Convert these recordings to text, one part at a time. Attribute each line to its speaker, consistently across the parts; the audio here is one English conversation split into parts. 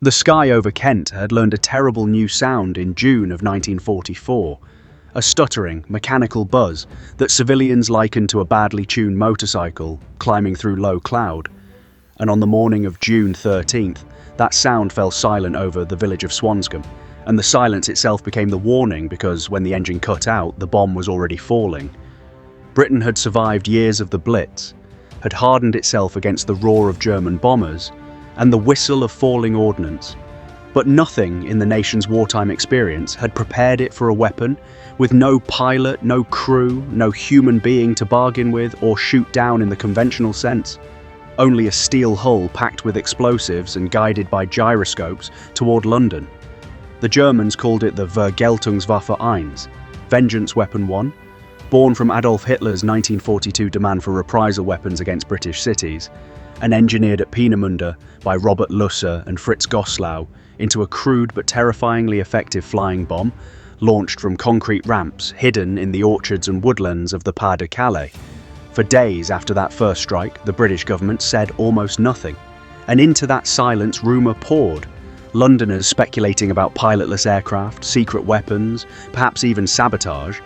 Speaker 1: The sky over Kent had learned a terrible new sound in June of 1944, a stuttering, mechanical buzz that civilians likened to a badly tuned motorcycle climbing through low cloud. And on the morning of June 13th, that sound fell silent over the village of Swanscombe, and the silence itself became the warning because when the engine cut out, the bomb was already falling. Britain had survived years of the Blitz, had hardened itself against the roar of German bombers and the whistle of falling ordnance, but nothing in the nation's wartime experience had prepared it for a weapon with no pilot, no crew, no human being to bargain with or shoot down in the conventional sense. Only a steel hull packed with explosives and guided by gyroscopes toward London. The Germans called it the Vergeltungswaffe 1, Vengeance Weapon 1, born from Adolf Hitler's 1942 demand for reprisal weapons against British cities, and engineered at Peenemünde by Robert Lusser and Fritz Goslau into a crude but terrifyingly effective flying bomb launched from concrete ramps hidden in the orchards and woodlands of the Pas de Calais. For days after that first strike, the British government said almost nothing, and into that silence rumour poured. Londoners speculating about pilotless aircraft, secret weapons, perhaps even sabotage,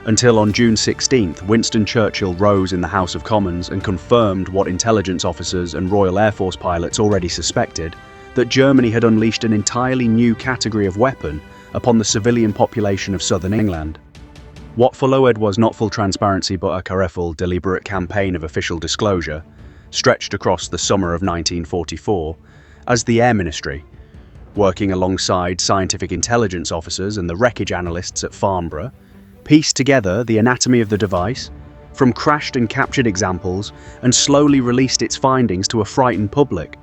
Speaker 1: until on June 16th, Winston Churchill rose in the House of Commons and confirmed what intelligence officers and Royal Air Force pilots already suspected, that Germany had unleashed an entirely new category of weapon upon the civilian population of southern England. What followed was not full transparency but a careful, deliberate campaign of official disclosure, stretched across the summer of 1944, as the Air Ministry, working alongside scientific intelligence officers and the wreckage analysts at Farnborough, pieced together the anatomy of the device from crashed and captured examples and slowly released its findings to a frightened public.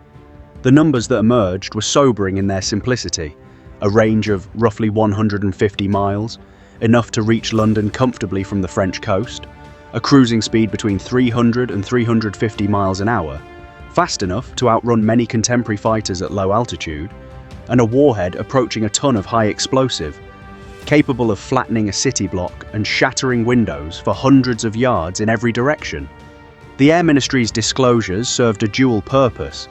Speaker 1: The numbers that emerged were sobering in their simplicity: a range of roughly 150 miles, enough to reach London comfortably from the French coast, a cruising speed between 300 and 350 miles an hour, fast enough to outrun many contemporary fighters at low altitude, and a warhead approaching a ton of high explosive, capable of flattening a city block and shattering windows for hundreds of yards in every direction. The Air Ministry's disclosures served a dual purpose: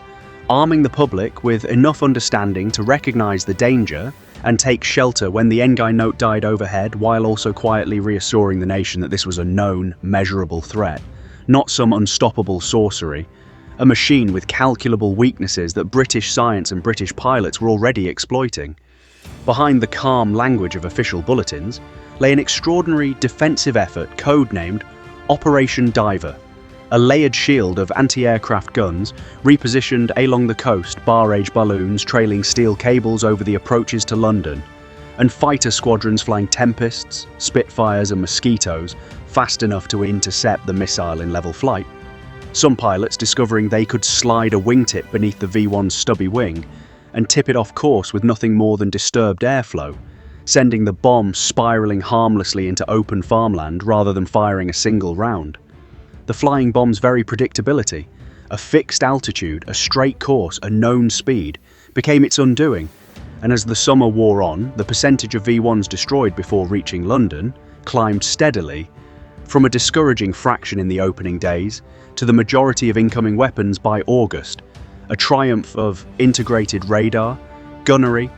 Speaker 1: arming the public with enough understanding to recognise the danger and take shelter when the Engai note died overhead, while also quietly reassuring the nation that this was a known, measurable threat, not some unstoppable sorcery, a machine with calculable weaknesses that British science and British pilots were already exploiting. Behind the calm language of official bulletins lay an extraordinary defensive effort codenamed Operation Diver, a layered shield of anti-aircraft guns repositioned along the coast, barrage balloons trailing steel cables over the approaches to London, and fighter squadrons flying Tempests, Spitfires and Mosquitoes fast enough to intercept the missile in level flight. Some pilots discovering they could slide a wingtip beneath the V-1's stubby wing and tip it off course with nothing more than disturbed airflow, sending the bomb spiralling harmlessly into open farmland rather than firing a single round. The flying bomb's very predictability, a fixed altitude, a straight course, a known speed, became its undoing, and as the summer wore on, the percentage of V-1s destroyed before reaching London climbed steadily, from a discouraging fraction in the opening days to the majority of incoming weapons by August, a triumph of integrated radar, gunnery,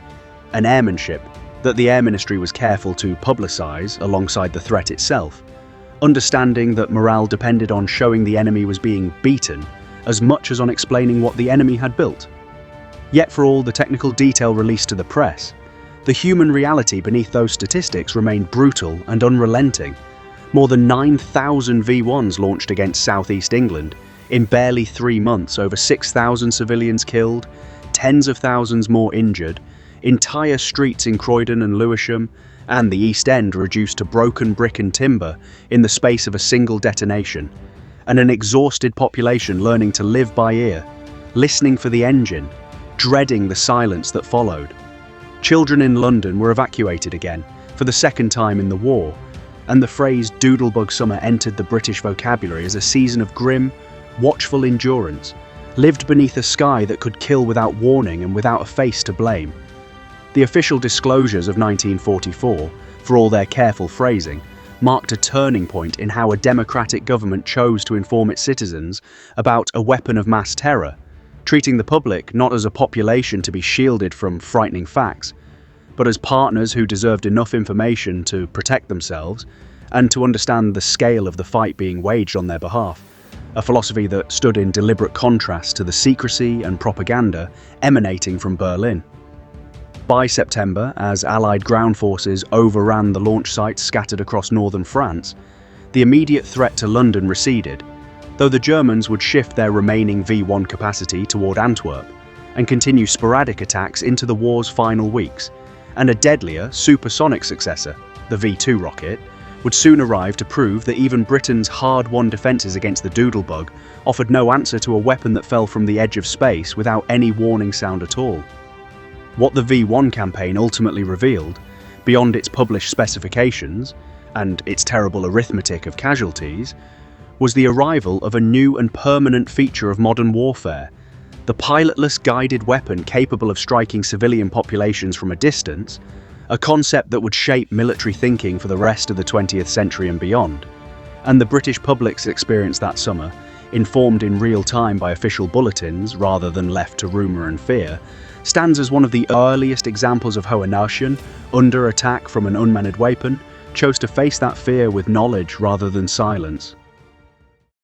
Speaker 1: and airmanship that the Air Ministry was careful to publicise alongside the threat itself, understanding that morale depended on showing the enemy was being beaten as much as on explaining what the enemy had built. Yet for all the technical detail released to the press, the human reality beneath those statistics remained brutal and unrelenting. More than 9,000 V-1s launched against southeast England in barely 3 months, over 6,000 civilians killed, tens of thousands more injured, entire streets in Croydon and Lewisham and the East End reduced to broken brick and timber in the space of a single detonation, and an exhausted population learning to live by ear, listening for the engine, dreading the silence that followed. Children in London were evacuated again, for the second time in the war, and the phrase Doodlebug summer entered the British vocabulary as a season of grim, watchful endurance, lived beneath a sky that could kill without warning and without a face to blame. The official disclosures of 1944, for all their careful phrasing, marked a turning point in how a democratic government chose to inform its citizens about a weapon of mass terror, treating the public not as a population to be shielded from frightening facts, but as partners who deserved enough information to protect themselves and to understand the scale of the fight being waged on their behalf, a philosophy that stood in deliberate contrast to the secrecy and propaganda emanating from Berlin. By September, as Allied ground forces overran the launch sites scattered across northern France, the immediate threat to London receded, though the Germans would shift their remaining V-1 capacity toward Antwerp and continue sporadic attacks into the war's final weeks, and a deadlier, supersonic successor, the V-2 rocket, would soon arrive to prove that even Britain's hard-won defences against the Doodlebug offered no answer to a weapon that fell from the edge of space without any warning sound at all. What the V-1 campaign ultimately revealed, beyond its published specifications and its terrible arithmetic of casualties, was the arrival of a new and permanent feature of modern warfare, the pilotless guided weapon capable of striking civilian populations from a distance, a concept that would shape military thinking for the rest of the 20th century and beyond. And the British public's experience that summer, informed in real time by official bulletins rather than left to rumour and fear, stands as one of the earliest examples of how a nation, under attack from an unmanned weapon, chose to face that fear with knowledge rather than silence.